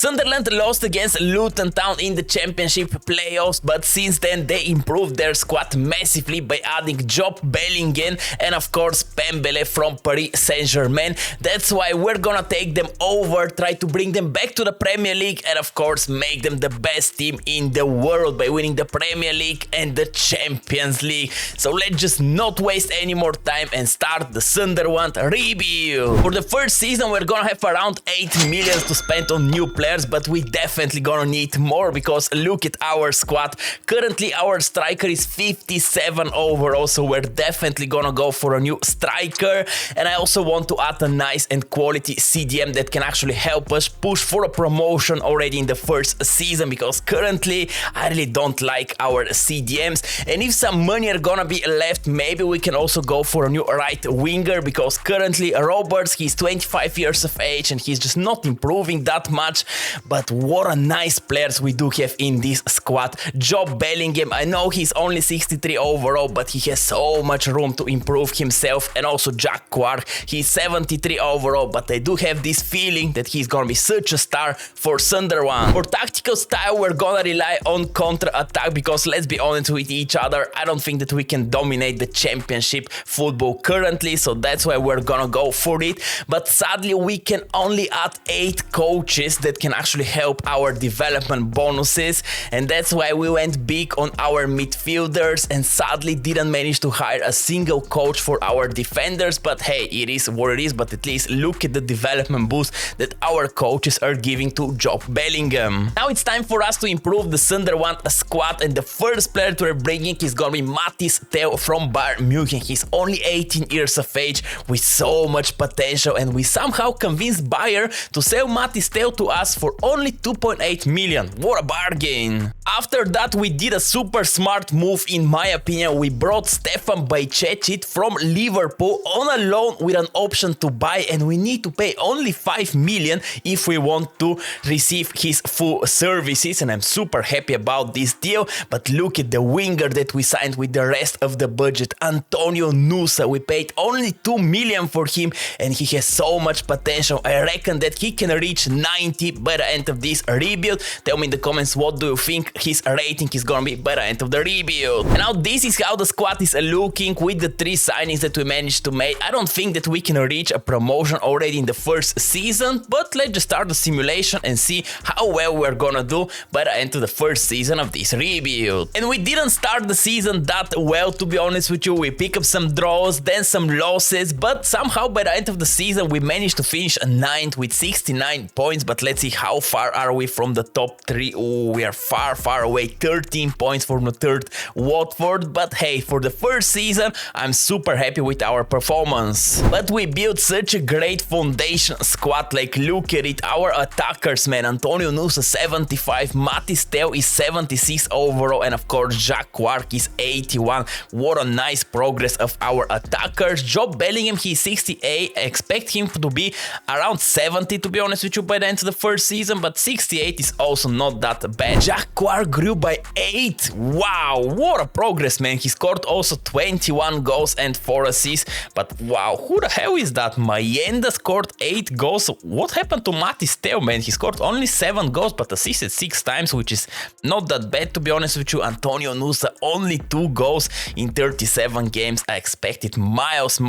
Sunderland lost against Luton Town in the Championship playoffs, but since then they improved their squad massively by adding Job Bellingham and of course Pembele from Paris Saint-Germain. That's why we're gonna take them over, try to bring them back to the Premier League and of course make them the best team in the world by winning the Premier League and the Champions League. So let's just not waste any more time and start the Sunderland rebuild. For the first season we're gonna have around 8 million to spend on new players, but we definitely gonna need more because look at our squad. Currently our striker is 57 overall, so we're definitely gonna go for a new striker. And I also want to add a nice and quality CDM that can actually help us push for a promotion already in the first season, because currently I really don't like our CDMs. And if some money are gonna be left, maybe we can also go for a new right winger, because currently Roberts, he's 25 years of age and he's just not improving that much. But what a nice players we do have in this squad. Job Bellingham, I know he's only 63 overall, but he has so much room to improve himself. And also Jack Quark, he's 73 overall, but I do have this feeling that he's gonna be such a star for Sunderland. For tactical style, we're gonna rely on counter-attack, because let's be honest with each other, I don't think that we can dominate the Championship football currently, so that's why we're gonna go for it. But sadly, we can only add 8 coaches that can actually help our development bonuses, and that's why we went big on our midfielders and sadly didn't manage to hire a single coach for our defenders. But hey, it is what it is. But at least look at the development boost that our coaches are giving to Job Bellingham. Now it's time for us to improve the Sunderland squad, and the first player we're bringing is gonna be Mathis Theo from Bayern Munich. He's only 18 years of age with so much potential, and we somehow convinced Bayern to sell Mathis Theo to us for only 2.8 million. What a bargain! After that, we did a super smart move in my opinion. We brought Stefan Bajcetic from Liverpool on a loan with an option to buy, and we need to pay only 5 million if we want to receive his full services, and I'm super happy about this deal. But look at the winger that we signed with the rest of the budget, Antonio Nusa. We paid only 2 million for him and he has so much potential. I reckon that he can reach 90 by the end of this rebuild. Tell me in the comments what do you think his rating is gonna be by the end of the rebuild. And now this is how the squad is looking with the 3 signings that we managed to make. I don't think that we can reach a promotion already in the first season, but let's just start the simulation and see how well we're gonna do by the end of the first season of this rebuild. And we didn't start the season that well, to be honest with you. We pick up some draws, then some losses, but somehow by the end of the season we managed to finish a 9th with 69 points. But let's see how far are we from the top 3. Oh, we are far away, 13 points from the 3rd Watford. But hey, for the first season I'm super happy with our performance. But we built such a great foundation squad. Like look at it, our attackers, man. Antonio Nusa 75, Mathis Theo is 76 overall, and of course Jack Quark is 81. What a nice progress of our attackers. Job Bellingham, he's 68. I expect him to be around 70, to be honest with you, by the end of the first season, but 68 is also not that bad. Jack Quark grew by 8. Wow, what a progress, man. He scored also 21 goals and 4 assists. But wow, who the hell is that? Mayenda scored 8 goals. What happened to Mathis Theo, man? He scored only 7 goals but assisted 6 times, which is not that bad, to be honest with you. Antonio Nusa only 2 goals in 37 games. I expected miles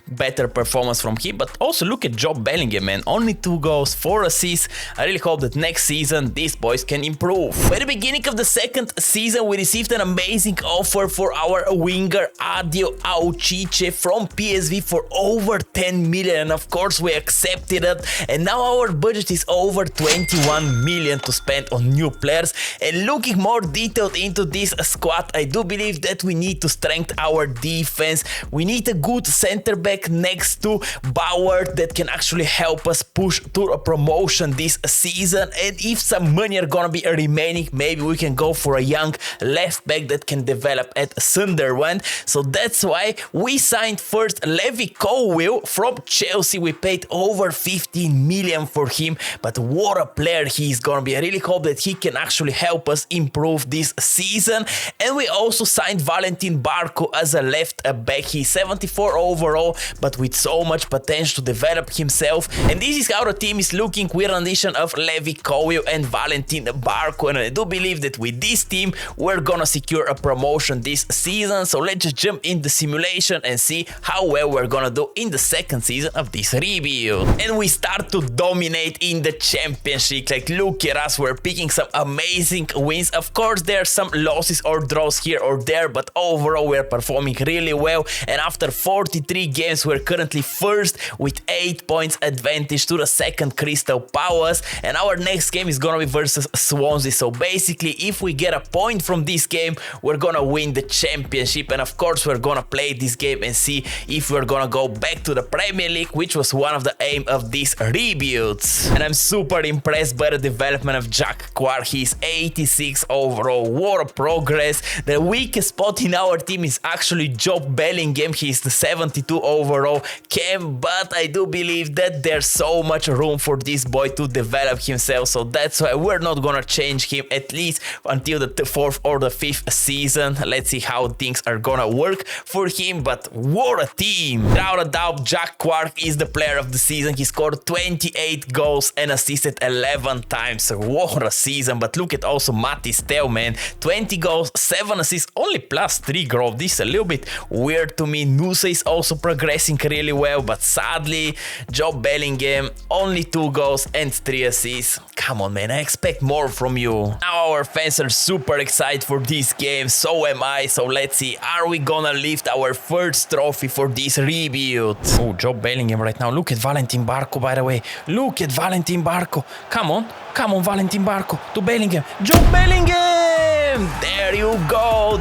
better performance from him. But also look at Job Bellingham, man. Only 2 goals, 4 assists. I really hope that next season these boys can improve. By the beginning of the second season we received an amazing offer for our winger Adio Auchiche from PSV for over 10 million, and of course we accepted it. And now our budget is over 21 million to spend on new players. And looking more detailed into this squad, I do believe that we need to strengthen our defense. We need a good center back next to Bauer that can actually help us push to a promotion this season. And if some money are gonna be remaining, maybe we can go for a young left back that can develop at Sunderland. So that's why we signed first Levi Colwill from Chelsea. We paid over 15 million for him, but what a player he is gonna be. I really hope that he can actually help us improve this season. And we also signed Valentin Barco as a left back. He's 74 overall, but with so much potential to develop himself. And this is how the team is looking with an addition addition of Levi Colwill and Valentin Barco, and I do believe that with this team we're gonna secure a promotion this season. So let's just jump in the simulation and see how well we're gonna do in the second season of this rebuild. And we start to dominate in the championship. Like, look at us, we're picking some amazing wins. Of course there are some losses or draws here or there, but overall we're performing really well, and after 43 games we're currently first with 8 points advantage to the second Crystal Palace, and our next game is gonna be versus Swansea. So basically if we get a point from this game we're gonna win the championship, and of course we're gonna play this game and see if we're gonna go back to the Premier League, which was one of the aim of these rebuilds. And I'm super impressed by the development of Jack Quark. He's 86 overall, what a progress. The weakest spot in our team is actually Job Bellingham. He's the 72 overall cam, but I do believe that there's so much room for this boy to develop himself, so that's why we're not gonna change him at least until the fourth or the fifth season. Let's see how things are gonna work for him, but what a team. Without a doubt, Jack Quark is the player of the season. He scored 28 goals and assisted 11 times. What a season. But look at also Matis Tel, man, 20 goals, 7 assists, only +3 growth. This is a little bit weird to me. Nusa is also progressing really well, but sadly Job Bellingham only 2 goals and 3 assists. Come on, man, I expect more from you. Now our fans are super excited for this game, so am I. So let's see, are we gonna lift our first trophy for this rebuild? Oh, Job Bellingham right now. Look at Valentin Barco, by the way. Look at Valentin Barco. Come on, Valentin Barco to Bellingham. Job Bellingham! There you go,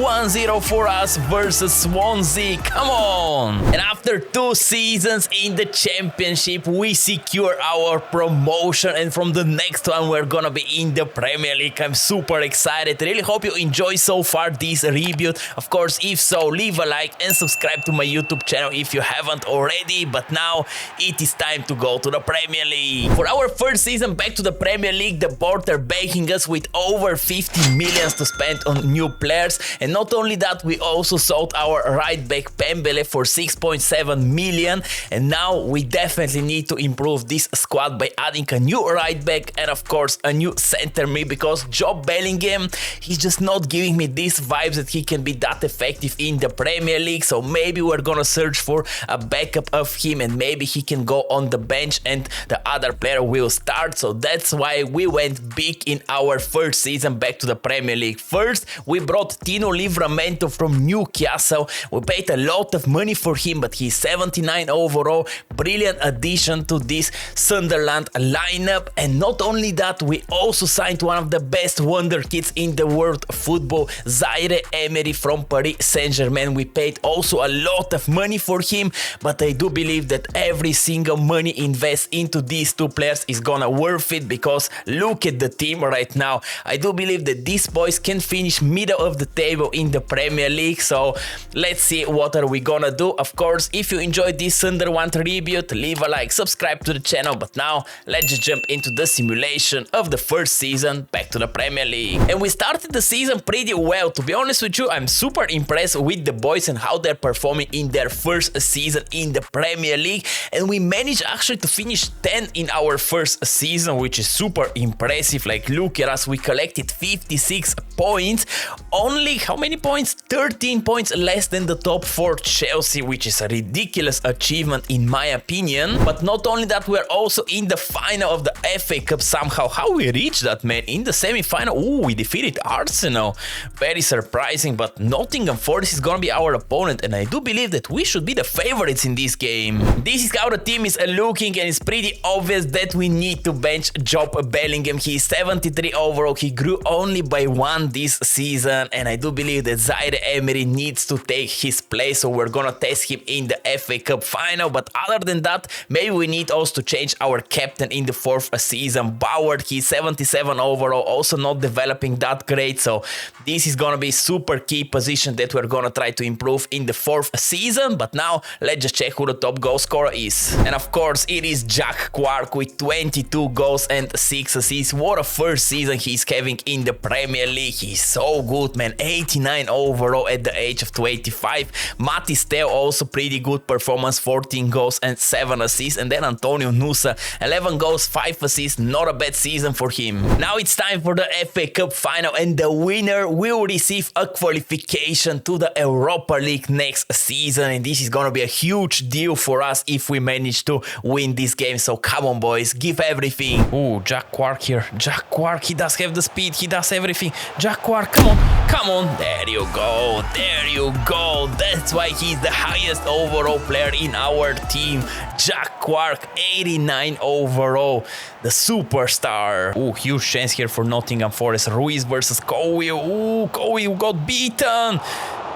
1-0 for us versus Swansea. Come on! And after 2 seasons in the championship, we secure our promotion, and from the next one we're gonna be in the Premier League. I'm super excited. Really hope you enjoy so far this rebuild. Of course, if so, leave a like and subscribe to my YouTube channel if you haven't already. But now it is time to go to the Premier League. For our first season back to the Premier League, the board are backing us with over 50 million to spend on new players, and not only that, we also sold our right back Pembele for 6.7 million, and now we definitely need to improve this squad by adding a new right back and of course a new center mid, because Job Bellingham, he's just not giving me these vibes that he can be that effective in the Premier League. So maybe we're gonna search for a backup of him, and maybe he can go on the bench and the other player will start. So that's why we went big in our first season back to the Premier League. First, we brought Tino Livramento from Newcastle. We paid a lot of money for him, but he's 79 overall. Brilliant addition to this Sunderland lineup. And not only that, we also signed one of the best wonder kids in the world football, Zaire Emery from Paris Saint-Germain. We paid also a lot of money for him, but I do believe that every single money invested into these 2 players is gonna worth it, because look at the team right now. I do believe that these boys can finish middle of the table in the Premier League. So let's see what are we gonna do. Of course, if you enjoyed this Sunderland rebuild, leave a like, subscribe to the channel. But now let's just jump into the simulation of the first season back to the Premier League. And we started the season pretty well. To be honest with you, I'm super impressed with the boys and how they're performing in their first season in the Premier League, and we managed actually to finish 10 in our first season, which is super impressive. Like, look at us, we collected 56 points, only how many points? 13 points less than the top 4 Chelsea, which is a ridiculous achievement in my opinion. But not only that, we're also in the final of the FA Cup somehow. How we reached that, man? In the semi-final, ooh, we defeated Arsenal. Very surprising, but Nottingham Forest is gonna be our opponent, and I do believe that we should be the favorites in this game. This is how the team is looking, and it's pretty obvious that we need to bench Job Bellingham. He's 73 overall. He grew only by 1 this season, and I do believe that Zaire Emery needs to take his place, so we're gonna test him in the FA Cup final. But other than that, maybe we need also to change our captain in the 4th season. Bauer, he's 77 overall, also not developing that great, so this is gonna be super key position that we're gonna try to improve in the 4th season. But now let's just check who the top goal scorer is, and of course it is Jack Quark with 22 goals and 6 assists. What a first season he's having in the the Premier League. He's so good, man. 89 overall at the age of 25. Matis Teo also pretty good performance, 14 goals and 7 assists. And then Antonio Nusa, 11 goals, 5 assists. Not a bad season for him. Now it's time for the FA Cup final, and the winner will receive a qualification to the Europa League next season. And this is gonna be a huge deal for us if we manage to win this game. So come on, boys, give everything. Ooh, Jack Quark here. Jack Quark, he does have the speed, he does everything. Jack Quark, come on, come on. There you go, there you go. That's why he's the highest overall player in our team. Jack Quark, 89 overall, the superstar. Ooh, huge chance here for Nottingham Forest. Ruiz versus Cowie. Ooh, Cowie got beaten.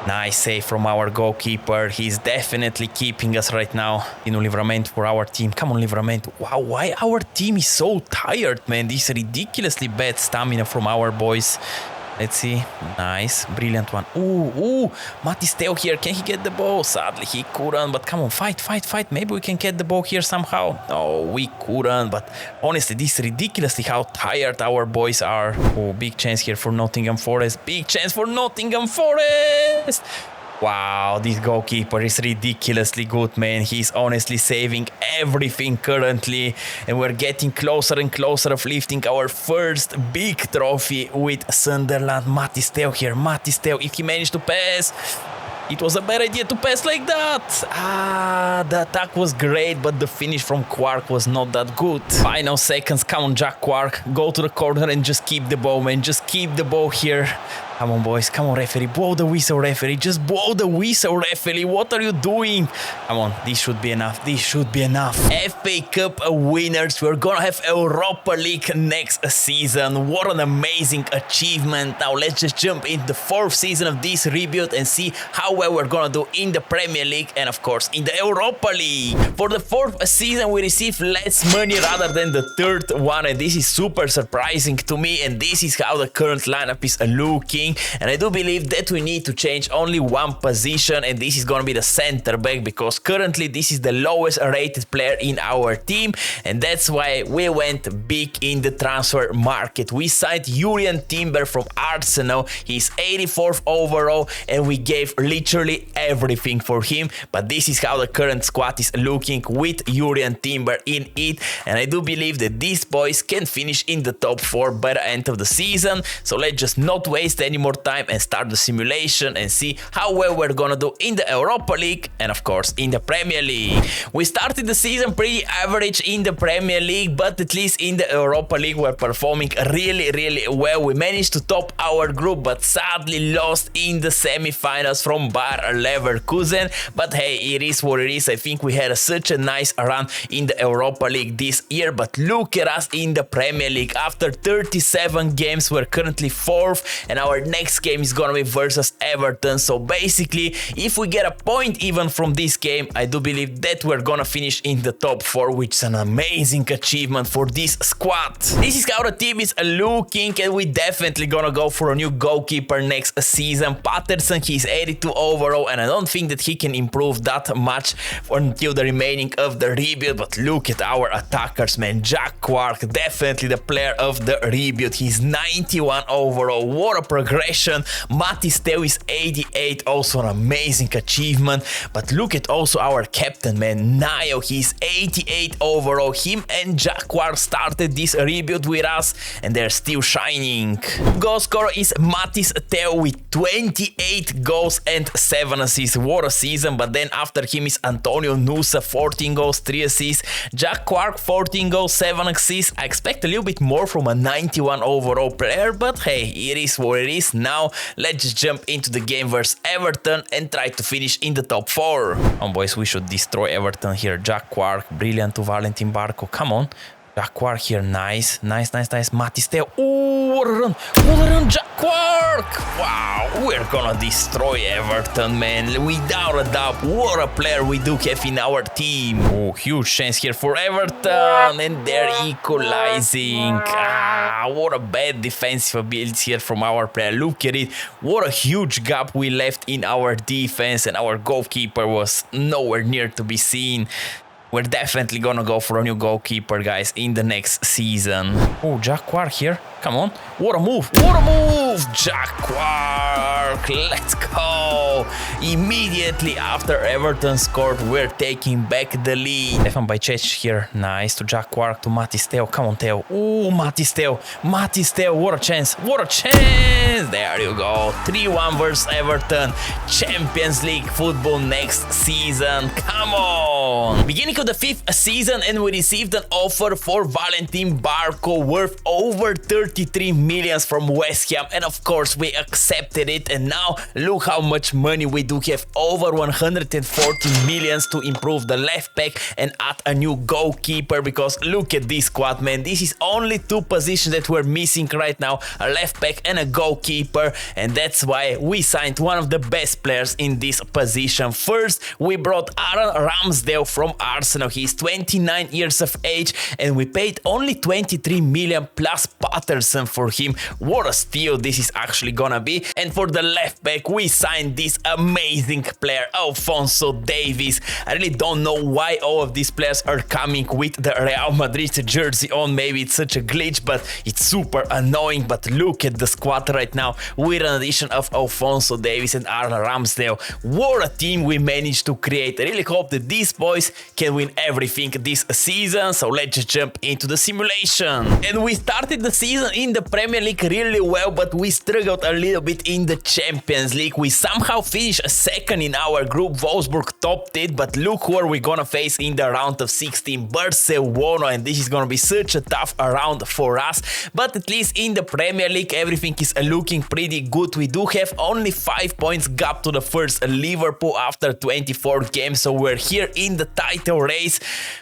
Nice save from our goalkeeper. He's definitely keeping us right now. In Livramento for our team. Come on, Livramento. Wow, why our team is so tired, man? This is ridiculously bad stamina from our boys. Let's see. Nice. Brilliant one. Ooh. Matis Teo here. Can he get the ball? Sadly, he couldn't. But come on, fight. Maybe we can get the ball here somehow. No, we couldn't. But honestly, this is ridiculously how tired our boys are. Oh, big chance here for Nottingham Forest. Big chance for Nottingham Forest. Wow, this goalkeeper is ridiculously good, man. He's honestly saving everything currently. And we're getting closer and closer of lifting our first big trophy with Sunderland. Matis Teo here. Matis Teo, if he managed to pass, it was a bad idea to pass like that. The attack was great, but the finish from Quark was not that good. Final seconds. Come on, Jack Quark. Go to the corner and just keep the ball, man. Just keep the ball here. Come on, boys. Come on, referee. Blow the whistle, referee. Just blow the whistle, referee. What are you doing? Come on. This should be enough. This should be enough. FA Cup winners. We're gonna have Europa League next season. What an amazing achievement. Now, let's just jump into the 4th season of this rebuild and see how well we're gonna do in the Premier League and, of course, in the Europa League. For the 4th season, we receive less money rather than the 3rd one. And this is super surprising to me. And this is how the current lineup is looking. And I do believe that we need to change only one position, and this is gonna be the center back, because currently this is the lowest rated player in our team, and that's why we went big in the transfer market. We signed Jurrien Timber from Arsenal. He's 84th overall, and we gave literally everything for him. But this is how the current squad is looking with Jurrien Timber in it, and I do believe that these boys can finish in the top 4 by the end of the season. So let's just not waste any more time and start the simulation and see how well we're gonna do in the Europa League and, of course, in the Premier League. We started the season pretty average in the Premier League, but at least in the Europa League we're performing really well. We managed to top our group, but sadly lost in the semi-finals from Bayer Leverkusen. But hey, it is what it is. I think we had such a nice run in the Europa League this year, but look at us in the Premier League. After 37 games, we're currently 4th, and our next game is gonna be versus Everton. So basically, if we get a point even from this game, I do believe that we're gonna finish in the top 4, which is an amazing achievement for this squad. This is how the team is looking, and we definitely gonna go for a new goalkeeper next season. Patterson, he's 82 overall, and I don't think that he can improve that much until the remaining of the rebuild. But look at our attackers, man. Jack Quark, definitely the player of the rebuild. He's 91 overall. What a progression. Matis Teo is 88, also an amazing achievement. But look at also our captain, man, Nayo. He's 88 overall. Him and Jack Quark started this rebuild with us, and they're still shining. Goal scorer is Matis Teo with 28 goals and 7 assists. What a season. But then after him is Antonio Nusa, 14 goals, 3 assists. Jack Quark, 14 goals, 7 assists. I expect a little bit more from a 91 overall player, but hey, it is what it is. Now let's just jump into the game versus Everton and try to finish in the top 4. Oh, boys, we should destroy Everton here. Jack Quark, brilliant to Valentin Barco. Come on. Jack Quark here, nice. Matis Teo. Ooh, what a run, Jack Quark. Wow, we're gonna destroy Everton, man. Without a doubt, what a player we do have in our team. Oh, huge chance here for Everton, and they're equalizing. What a bad defensive ability here from our player. Look at it. What a huge gap we left in our defense, and our goalkeeper was nowhere near to be seen. we're definitely gonna go for a new goalkeeper, guys, in the next season. Oh, Jack Quark here. Come on. What a move. What a move. Jack Quark. Let's go. Immediately after Everton scored, we're taking back the lead. Stefan Bajcetic here. Nice to Jack Quark, to Matis Theo. Come on, Theo. Oh, Matis Theo. Matis Theo. What a chance. What a chance. There you go. 3-1 versus Everton. Champions League football next season. Come on. Beginning of the 5th season, and we received an offer for Valentin Barco worth over 33 million from West Ham, and of course we accepted it. And now look how much money we do have, over 140 million to improve the left back and add a new goalkeeper, because look at this squad, man. This is only 2 positions that we're missing right now, a left back and a goalkeeper, and that's why we signed one of the best players in this position. First, we brought Aaron Ramsdale from Arsenal. He's 29 years of age, and we paid only 23 million plus Patterson for him. What a steal this is actually gonna be. And for the left back, we signed this amazing player, Alphonso Davies. I really don't know why all of these players are coming with the Real Madrid jersey on. Maybe it's such a glitch, but it's super annoying. But look at the squad right now with an addition of Alphonso Davies and Aaron Ramsdale. What a team we managed to create. I really hope that these boys can win everything this season. So let's just jump into the simulation. And we started the season in the Premier League really well, but we struggled a little bit in the Champions League. We somehow finished second in our group. Wolfsburg topped it, but look who are we gonna face in the round of 16, Barcelona, and this is gonna be such a tough round for us. But at least in the Premier League everything is looking pretty good. We do have only 5 points gap to the first Liverpool after 24 games, so we're here in the title race,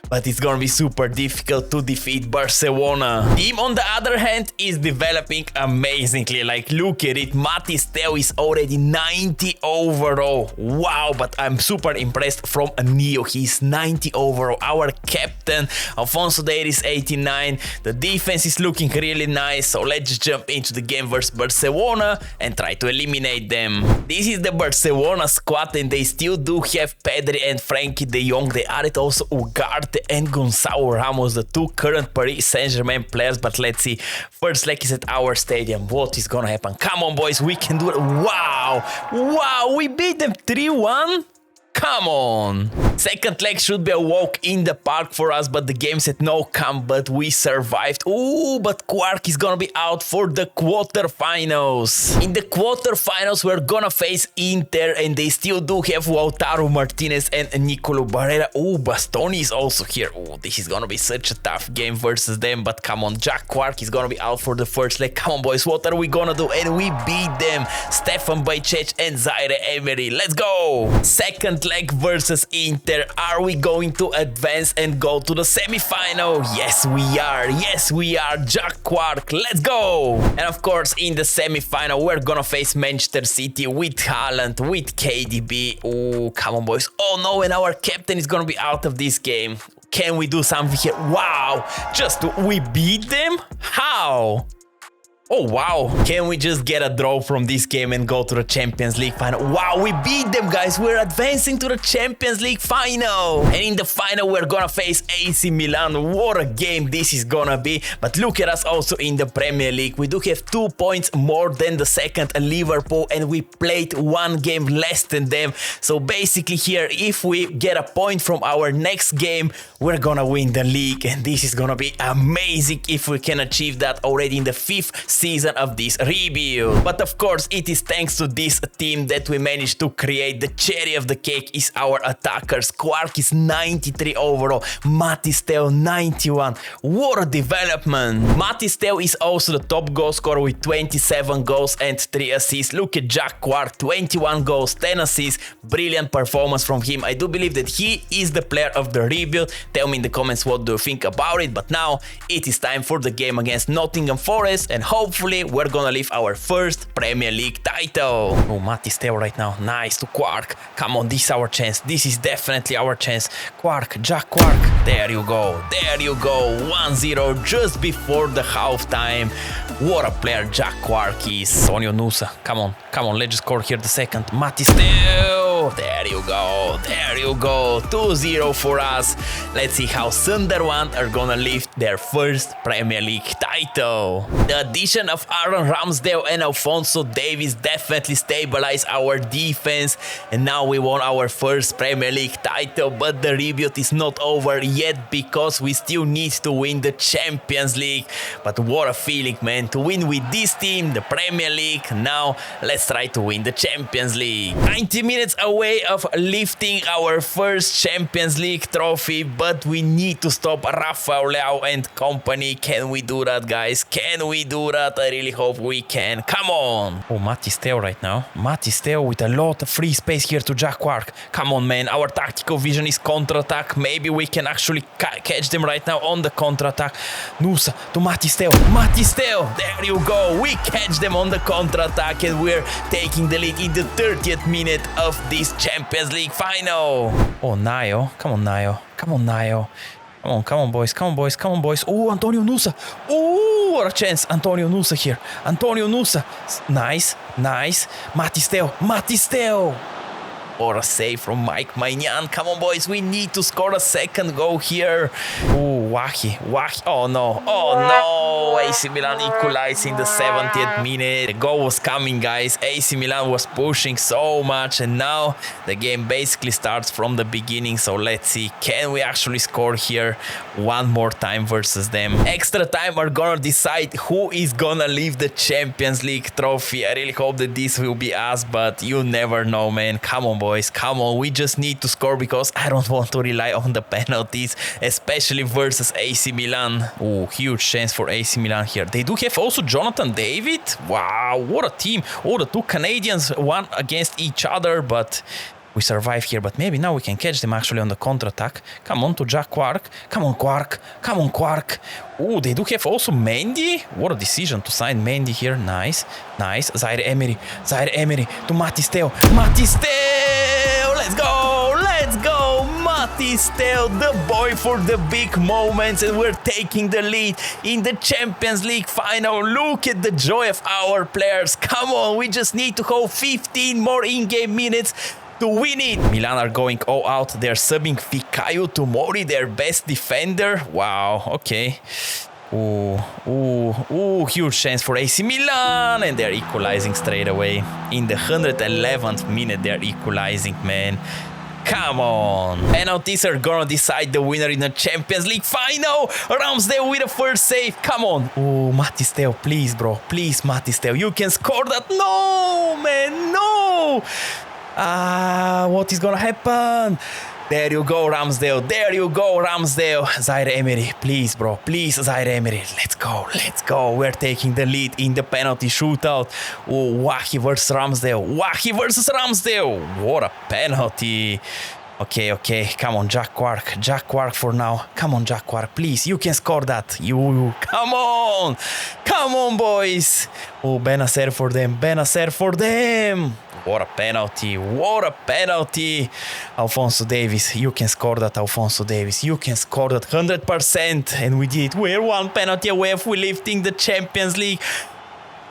but it's gonna be super difficult to defeat Barcelona. Team on the other hand is developing amazingly. Like, look at it, Matis Theo is already 90 overall. Wow, but I'm super impressed from Neo. He's 90 overall. Our captain Alphonso Davies 89. The defense is looking really nice, so let's just jump into the game versus Barcelona and try to eliminate them. This is the Barcelona squad, and they still do have Pedri and Frankie de Jong. They added also Ugarte and Gonçalo Ramos, the 2 current Paris Saint-Germain players. But let's see. First leg is at our stadium. What is gonna happen? Come on, boys, we can do it. Wow, wow, we beat them 3-1. Come on. Second leg should be a walk in the park for us, but the game said no come, but we survived. Ooh, but Quark is gonna be out for the quarterfinals. In the quarterfinals, we're gonna face Inter, and they still do have Lautaro Martinez and Nicolo Barrera. Ooh, Bastoni is also here. Ooh, this is gonna be such a tough game versus them, but come on, Jack Quark is gonna be out for the first leg. Come on, boys, what are we gonna do? And we beat them. Stefan Bajcetic and Zaire Emery. Let's go. Second leg versus Inter. Are we going to advance and go to the semi-final? Yes, we are. Yes, we are. Jack Quark, let's go. And of course, in the semi-final, we're gonna face Manchester City with Haaland, with KDB. Oh, come on, boys. Oh no, and our captain is gonna be out of this game. Can we do something here? Wow, we beat them? How? Oh wow, can we just get a draw from this game and go to the Champions League final? Wow, we beat them, guys. We're advancing to the Champions League final. And in the final, we're gonna face AC Milan. What a game this is gonna be. But look at us also in the Premier League. We do have 2 points more than the second Liverpool, and we played 1 game less than them. So basically here, if we get a point from our next game, we're gonna win the league. And this is gonna be amazing if we can achieve that already in the 5th season of this rebuild. But of course, it is thanks to this team that we managed to create. The cherry of the cake is our attackers. Quark is 93 overall, Matis Theo 91. What a development. Matis Theo is also the top goal scorer with 27 goals and 3 assists. Look at Jack Quark, 21 goals, 10 assists. Brilliant performance from him. I do believe that he is the player of the rebuild. Tell me in the comments what do you think about it. But now it is time for the game against Nottingham Forest, and hopefully we're gonna lift our first Premier League title. Oh, Matis Theo right now. Nice to Quark. Come on, this is our chance. This is definitely our chance. Quark, Jack Quark. There you go. There you go. 1-0 just before the halftime. What a player Jack Quark is. Sonio Nusa. Come on. Come on. Let's just score here the second. Matis Theo. Nayo. There you go. There you go. 2-0 for us. Let's see how Sunderland are gonna lift their first Premier League title. The addition of Aaron Ramsdale and Alphonso Davies definitely stabilized our defense, and now we won our first Premier League title. But the rebuild is not over yet because we still need to win the Champions League. But what a feeling, man, to win with this team, the Premier League. Now let's try to win the Champions League. 90 minutes away of lifting our first Champions League trophy, but we need to stop Rafael Leao and company. Can we do that, guys? Can we do that? I really hope we can. Come on. Oh, Mattis Theo right now. Mattis Theo with a lot of free space here to Jack Quark. Come on, man. Our tactical vision is counter-attack. Maybe we can actually catch them right now on the counter-attack. Nusa to Mattis Theo. Mattis Theo. There you go. We catch them on the counter-attack, and we're taking the lead in the 30th minute of this Champions League final. Oh, Nayo. Come on, Nayo. Come on, Nayo. Come on, boys. Come on, boys. Come on, boys. Oh, Antonio Nusa. Oh, what a chance. Antonio Nusa here. Antonio Nusa. Nice. Nice. Mattis Theo. Mattis Theo. Or a save from Mike Maignan. Come on, boys. We need to score a second goal here. Oh, Wahi. Oh, no. Oh, no. AC Milan equalized in the 70th minute. The goal was coming, guys. AC Milan was pushing so much, and now the game basically starts from the beginning. So let's see. Can we actually score here one more time versus them? Extra time are gonna decide who is gonna leave the Champions League trophy. I really hope that this will be us, but you never know, man. Come on, boys, come on. We just need to score because I don't want to rely on the penalties, especially versus AC Milan. Oh, huge chance for AC Milan here. They do have also Jonathan David. Wow, what a team. Oh, the two Canadians, one against each other, but we survive here. But maybe now we can catch them actually on the counter-attack. Come on to Jack Quark. Come on, Quark. Come on, Quark. Oh, they do have also Mendy. What a decision to sign Mendy here. Nice. Nice. Zaire Emery. Zaire Emery to Mattis Theo. Mattis Theo. Let's go. Let's go. Mattis Theo, the boy for the big moments. And we're taking the lead in the Champions League final. Look at the joy of our players. Come on. We just need to hold 15 more in-game minutes to win it. Milan are going all out. They're subbing Fikayo Tomori, their best defender. Wow, okay. Ooh, huge chance for AC Milan, and they're equalizing straight away. In the 111th minute, they're equalizing, man. Come on. Penalties are gonna decide the winner in the Champions League final. Ramsdale with a first save. Come on. Oh, Mattis Theo, please, bro. Please, Mattis Theo. You can score that. No, man, no. What is gonna happen? There you go, Ramsdale. There you go, Ramsdale. Zaire Emery, please, bro. Please, Zaire Emery. Let's go. Let's go. We're taking the lead in the penalty shootout. Oh, Wahi versus Ramsdale. Wahi versus Ramsdale. What a penalty. Okay. Come on, Jack Quark. Jack Quark for now. Come on, Jack Quark. Please, you can score that. You. Come on. Come on, boys. Oh, Benacer for them. Benacer for them. What a penalty. What a penalty. Alphonso Davies. You can score that, Alphonso Davies. You can score that 100%. And we did it. We're one penalty away of lifting the Champions League.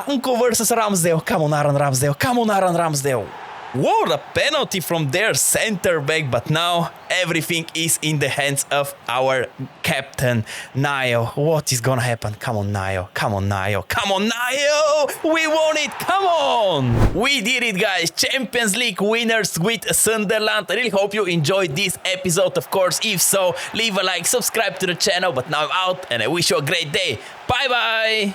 Anko versus Ramsdale. Come on, Aaron Ramsdale. Come on, Aaron Ramsdale. What a penalty from their center back, but now everything is in the hands of our captain, Nayo. What is gonna happen? Come on, Nayo. Come on, Nayo. Come on, Nayo. We won it. Come on. We did it, guys. Champions League winners with Sunderland. I really hope you enjoyed this episode. Of course, if so, leave a like, subscribe to the channel. But now I'm out, and I wish you a great day. Bye-bye.